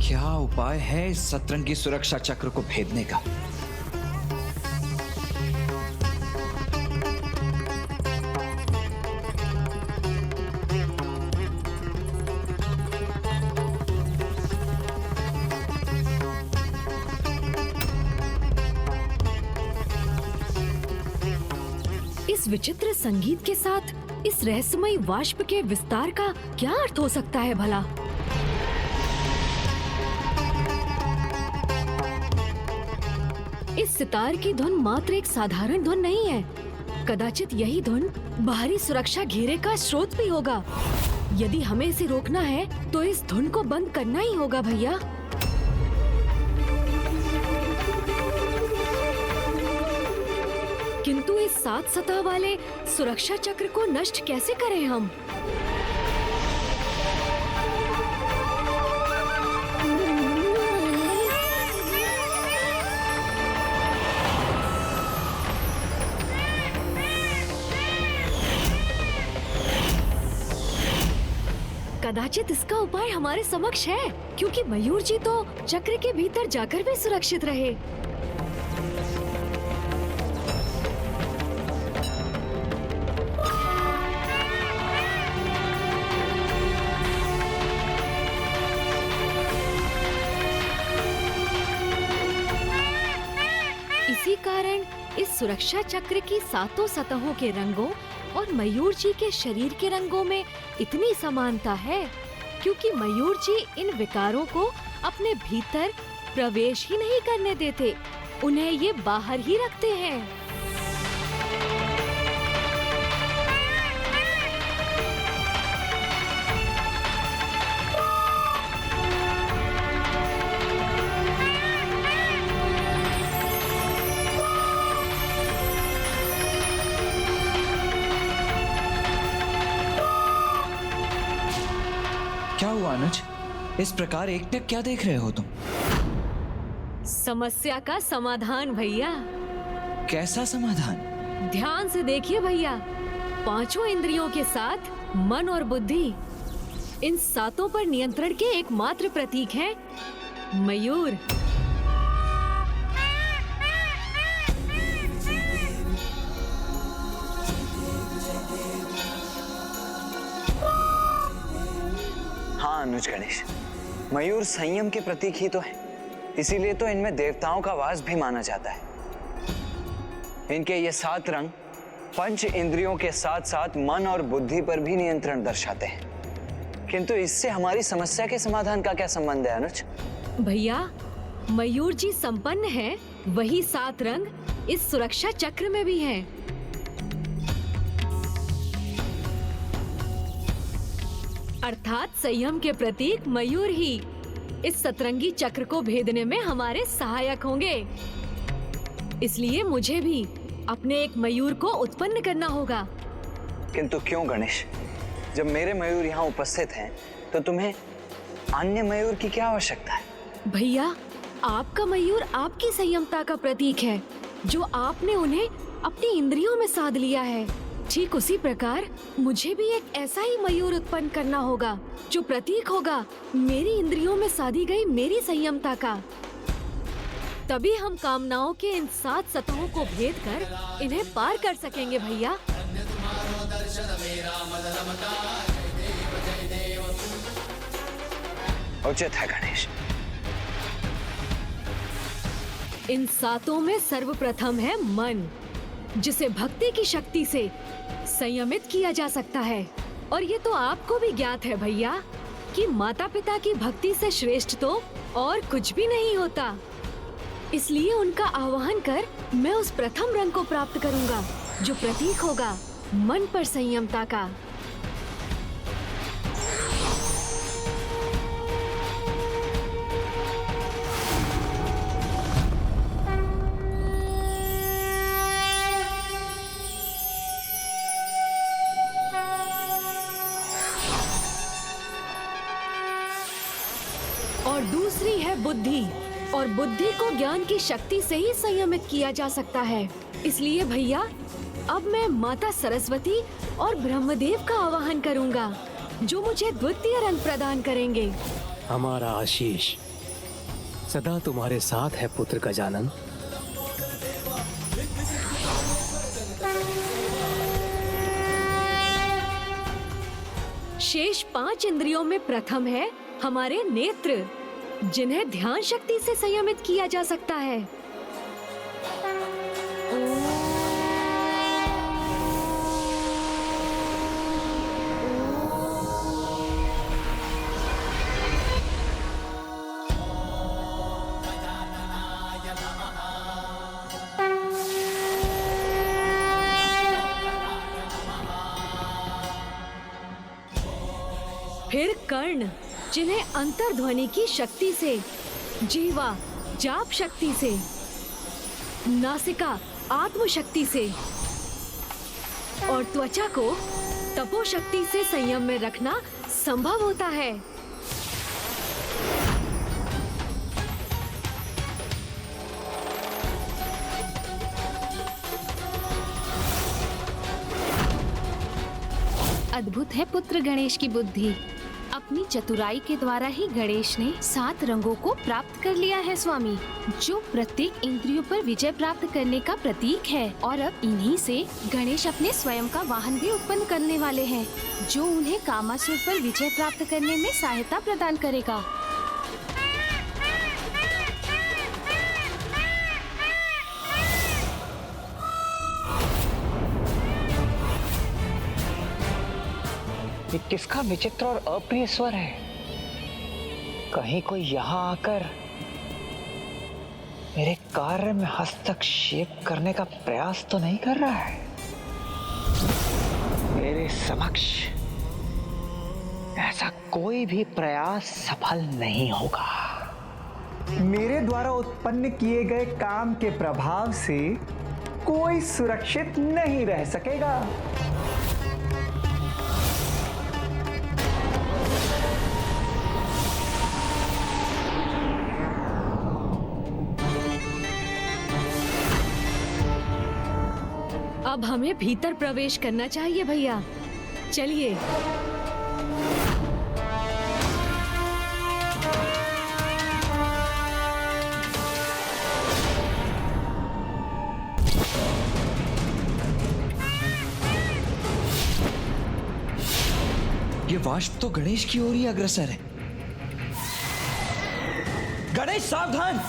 क्या उपाय है इस सतरंगी सुरक्षा चक्र को भेदने का? इस विचित्र संगीत के साथ इस रहस्यमयी वाष्प के विस्तार का क्या अर्थ हो सकता है भला? इस सितार की धुन मात्र एक साधारण धुन नहीं है। कदाचित यही धुन बाहरी सुरक्षा घेरे का स्रोत भी होगा। यदि हमें इसे रोकना है तो इस धुन को बंद करना ही होगा भैया। किंतु इस 7 सतह वाले सुरक्षा चक्र को नष्ट कैसे करें हम? कदाचित इसका उपाय हमारे समक्ष है, क्योंकि मयूर जी तो चक्र के भीतर जाकर भी सुरक्षित रहे। इसी कारण इस सुरक्षा चक्र की 7 सतहों के रंगों और मयूर जी के शरीर के रंगों में इतनी समानता है, क्योंकि मयूर जी इन विकारों को अपने भीतर प्रवेश ही नहीं करने देते, उन्हें ये बाहर ही रखते हैं। क्या हुआ अनुज? इस प्रकार एकटक क्या देख रहे हो तुम? समस्या का समाधान भैया। कैसा समाधान? ध्यान से देखिए भैया। 5 इंद्रियों के साथ मन और बुद्धि, इन 7 पर नियंत्रण के एकमात्र प्रतीक हैं मयूर। हाँ अनुज गणेश, मयूर संयम के प्रतीक ही तो है, इसीलिए तो इनमें देवताओं का वास भी माना जाता है। इनके ये 7 रंग पंच इंद्रियों के साथ साथ मन और बुद्धि पर भी नियंत्रण दर्शाते हैं। किंतु इससे हमारी समस्या के समाधान का क्या संबंध है अनुज? भैया, मयूर जी संपन्न है, वही 7 रंग इस सुरक्षा चक्र में भी हैं। अर्थात संयम के प्रतीक मयूर ही इस सतरंगी चक्र को भेदने में हमारे सहायक होंगे। इसलिए मुझे भी अपने एक मयूर को उत्पन्न करना होगा। किंतु क्यों गणेश? जब मेरे मयूर यहाँ उपस्थित हैं, तो तुम्हें अन्य मयूर की क्या आवश्यकता है? भैया, आपका मयूर आपकी संयमता का प्रतीक है, जो आपने उन्हें अपनी इंद्रियों में साध लिया है। ठीक उसी प्रकार मुझे भी एक ऐसा ही मयूर उत्पन्न करना होगा, जो प्रतीक होगा मेरी इंद्रियों में साधी गई मेरी संयमता का। तभी हम कामनाओं के इन 7 सतहों को भेद कर इन्हें पार कर सकेंगे भैया। उचित है गणेश। इन 7 में सर्वप्रथम है मन, जिसे भक्ति की शक्ति से संयमित किया जा सकता है। और ये तो आपको भी ज्ञात है भैया कि माता पिता की भक्ति से श्रेष्ठ तो और कुछ भी नहीं होता। इसलिए उनका आवाहन कर मैं उस प्रथम रंग को प्राप्त करूंगा, जो प्रतीक होगा मन पर संयमता का। और दूसरी है बुद्धि, और बुद्धि को ज्ञान की शक्ति से ही संयमित किया जा सकता है। इसलिए भैया, अब मैं माता सरस्वती और ब्रह्मदेव का आवाहन करूंगा, जो मुझे द्वितीय रंग प्रदान करेंगे। हमारा आशीष सदा तुम्हारे साथ है पुत्र गजानन। शेष 5 इंद्रियों में प्रथम है हमारे नेत्र, जिन्हें ध्यान शक्ति से संयमित किया जा सकता है। फिर कर्ण, जिन्हें अंतर्ध्वनि की शक्ति से, जीवा जाप शक्ति से, नासिका आत्म शक्ति से और त्वचा को तपो शक्ति से संयम में रखना संभव होता है। अद्भुत है पुत्र गणेश की बुद्धि। अपनी चतुराई के द्वारा ही गणेश ने 7 रंगों को प्राप्त कर लिया है स्वामी, जो प्रत्येक इंद्रियों पर विजय प्राप्त करने का प्रतीक है। और अब इन्हीं से गणेश अपने स्वयं का वाहन भी उत्पन्न करने वाले हैं, जो उन्हें कामासुर पर विजय प्राप्त करने में सहायता प्रदान करेगा। ये किसका विचित्र और अप्रिय स्वर है? कहीं कोई यहाँ आकर मेरे कार्य में हस्तक्षेप करने का प्रयास तो नहीं कर रहा है? मेरे समक्ष ऐसा कोई भी प्रयास सफल नहीं होगा। मेरे द्वारा उत्पन्न किए गए काम के प्रभाव से कोई सुरक्षित नहीं रह सकेगा। अब हमें भीतर प्रवेश करना चाहिए भैया, चलिए। ये वाष्प तो गणेश की ओर ही अग्रसर है। गणेश सावधान!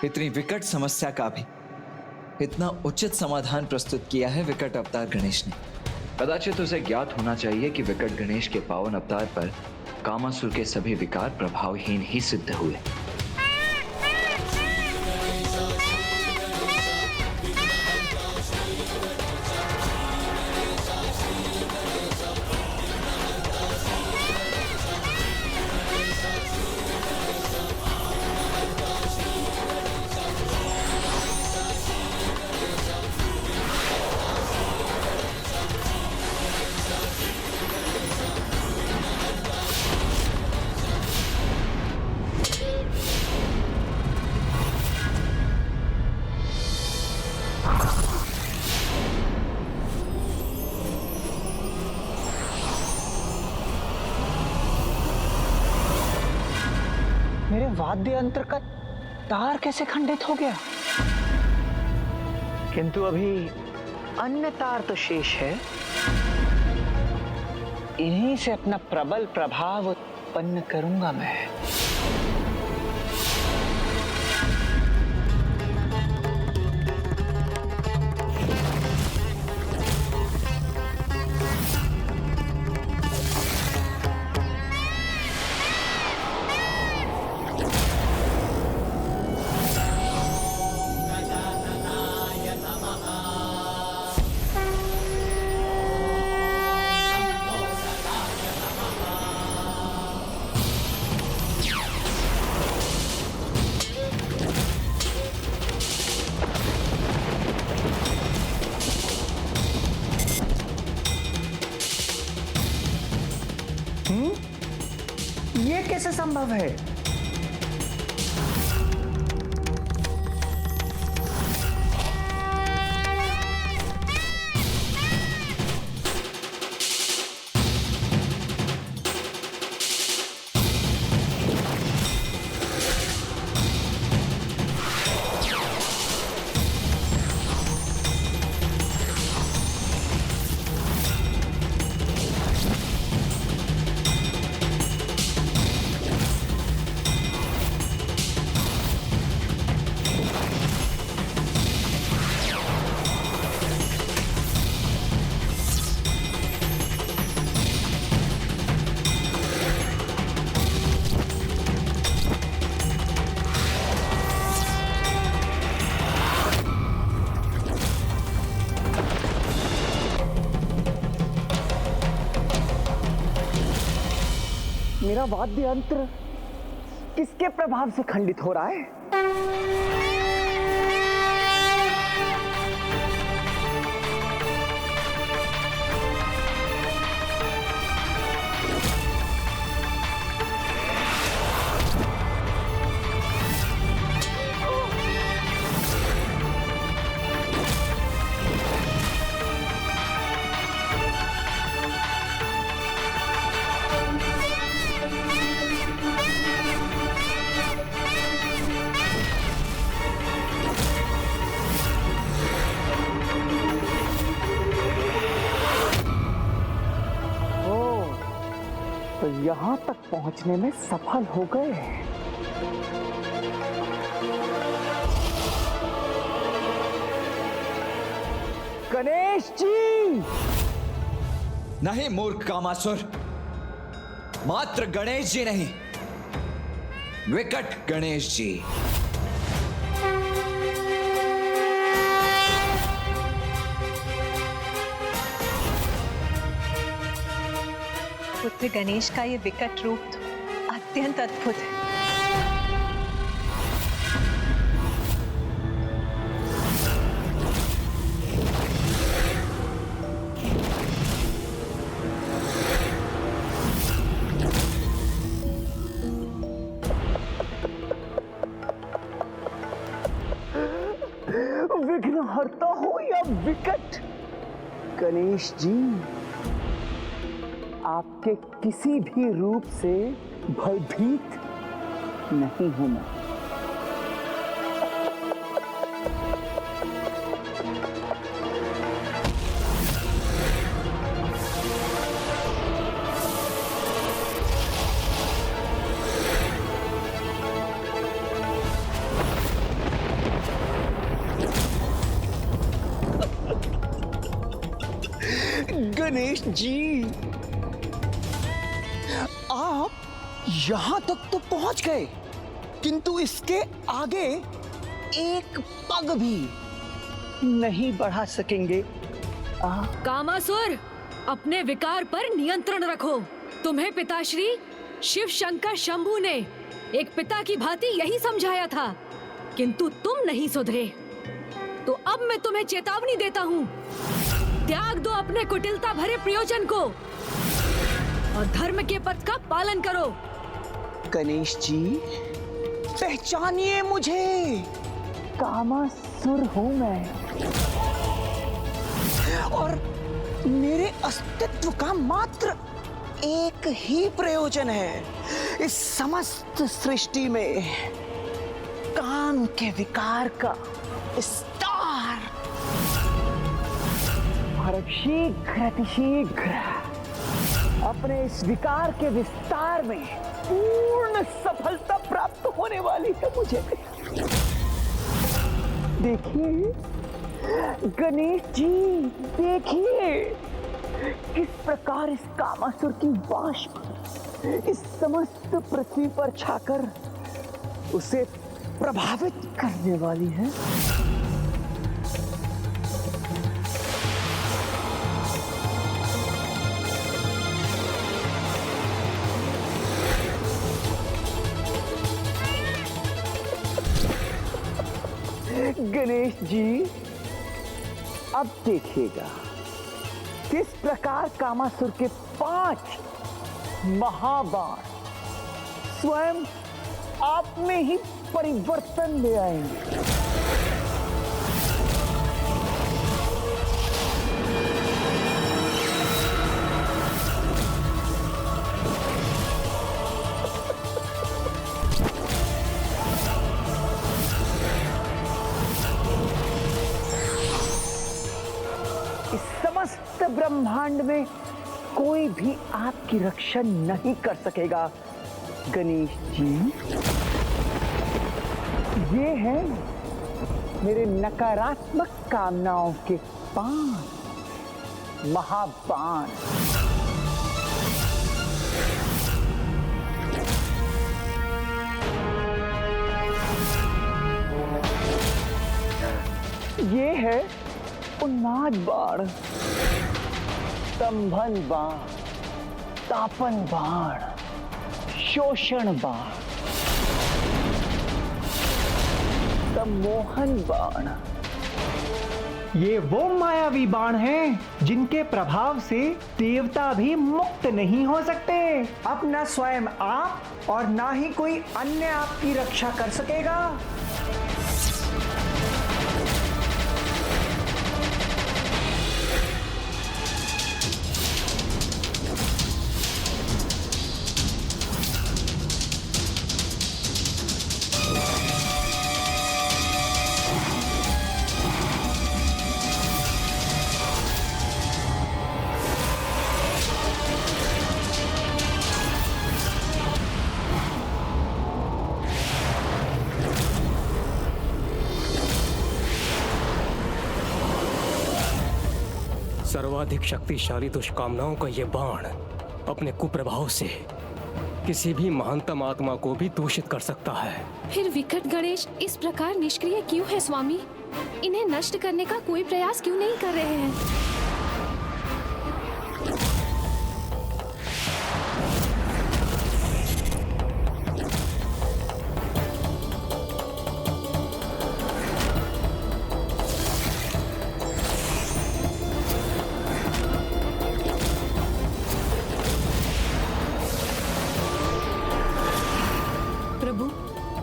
इतनी विकट समस्या का भी इतना उचित समाधान प्रस्तुत किया है विकट अवतार गणेश ने। कदाचित उसे ज्ञात होना चाहिए कि विकट गणेश के पावन अवतार पर कामासुर के सभी विकार प्रभावहीन ही सिद्ध हुए। मेरे वाद्य यंत्र का तार कैसे खंडित हो गया? किंतु अभी अन्य तार तो शेष है। इन्हीं से अपना प्रबल प्रभाव उत्पन्न करूंगा मैं। कैसे संभव है? मेरा वाद्य यंत्र किसके प्रभाव से खंडित हो रहा है? तो यहां तक पहुंचने में सफल हो गए। गणेश जी! नहीं मूर्ख कामासुर, मात्र गणेश जी नहीं, विकट गणेश जी। पुत्र गणेश का ये विकट रूप अत्यंत अद्भुत है। विघ्नहर्ता हो या विकट गणेश जी, आपके किसी भी रूप से भयभीत नहीं हूं मैं। गणेश जी, आप यहां तक तो पहुंच गए, किंतु इसके आगे एक पग भी नहीं बढ़ा सकेंगे। कामासुर, अपने विकार पर नियंत्रण रखो। तुम्हें पिताश्री शिव शंकर शंभू ने एक पिता की भांति यही समझाया था, किंतु तुम नहीं सुधरे। तो अब मैं तुम्हें चेतावनी देता हूँ, त्याग दो अपने कुटिलता भरे प्रयोजन को और धर्म के पथ का पालन करो। गणेश जी, पहचानिए मुझे, कामासुर हूं मैं, और मेरे अस्तित्व का मात्र एक ही प्रयोजन है इस समस्त सृष्टि में, काम के विकार का विस्तार। और अब शीघ्र अपने इस विकार के विस्तार में पूर्ण सफलता प्राप्त होने वाली है मुझे। देखिए गणेश जी, देखिए किस प्रकार इस कामासुर की वाष्प इस समस्त पृथ्वी पर छाकर उसे प्रभावित करने वाली है। गणेश जी, अब देखिएगा किस प्रकार कामासुर के 5 महाबाण स्वयं आप में ही परिवर्तन ले आएंगे। इस समस्त ब्रह्मांड में कोई भी आपकी रक्षा नहीं कर सकेगा गणेश जी। ये है मेरे नकारात्मक कामनाओं के बाण, महाबाण। ये है उन्माद बाण, स्तंभन बाण, तापन बाण, शोषण बाण, सम्मोहन बाण। ये वो मायावी बाण हैं जिनके प्रभाव से देवता भी मुक्त नहीं हो सकते। अब न स्वयं आप और ना ही कोई अन्य आपकी रक्षा कर सकेगा। सर्वाधिक शक्तिशाली दुष्कामनाओं का ये बाण अपने कुप्रभाव से किसी भी महानतम आत्मा को भी दूषित कर सकता है। फिर विकट गणेश इस प्रकार निष्क्रिय क्यों है स्वामी? इन्हें नष्ट करने का कोई प्रयास क्यों नहीं कर रहे हैं?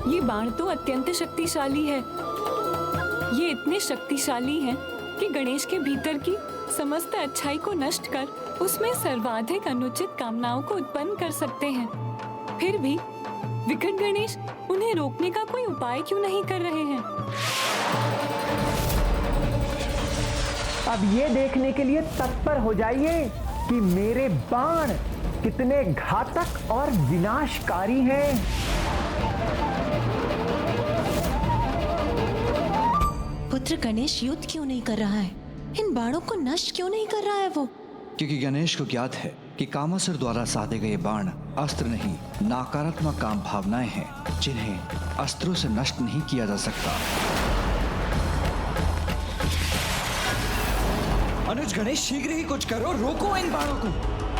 ये बाण तो अत्यंत शक्तिशाली है। ये इतने शक्तिशाली हैं कि गणेश के भीतर की समस्त अच्छाई को नष्ट कर उसमें सर्वाधिक अनुचित कामनाओं को उत्पन्न कर सकते हैं। फिर भी विकट गणेश उन्हें रोकने का कोई उपाय क्यों नहीं कर रहे हैं? अब ये देखने के लिए तत्पर हो जाइए कि मेरे बाण कितने घातक और विनाशकारी हैं। पुत्र गणेश युद्ध क्यों नहीं कर रहा है? इन बाणों को नष्ट क्यों नहीं कर रहा है वो? क्योंकि गणेश को ज्ञात है कि कामासुर द्वारा साधे गए बाण अस्त्र नहीं, नकारात्मक काम भावनाएं हैं जिन्हें अस्त्रों से नष्ट नहीं किया जा सकता। अनुज, गणेश शीघ्र ही कुछ करो, रोको इन बाणों को।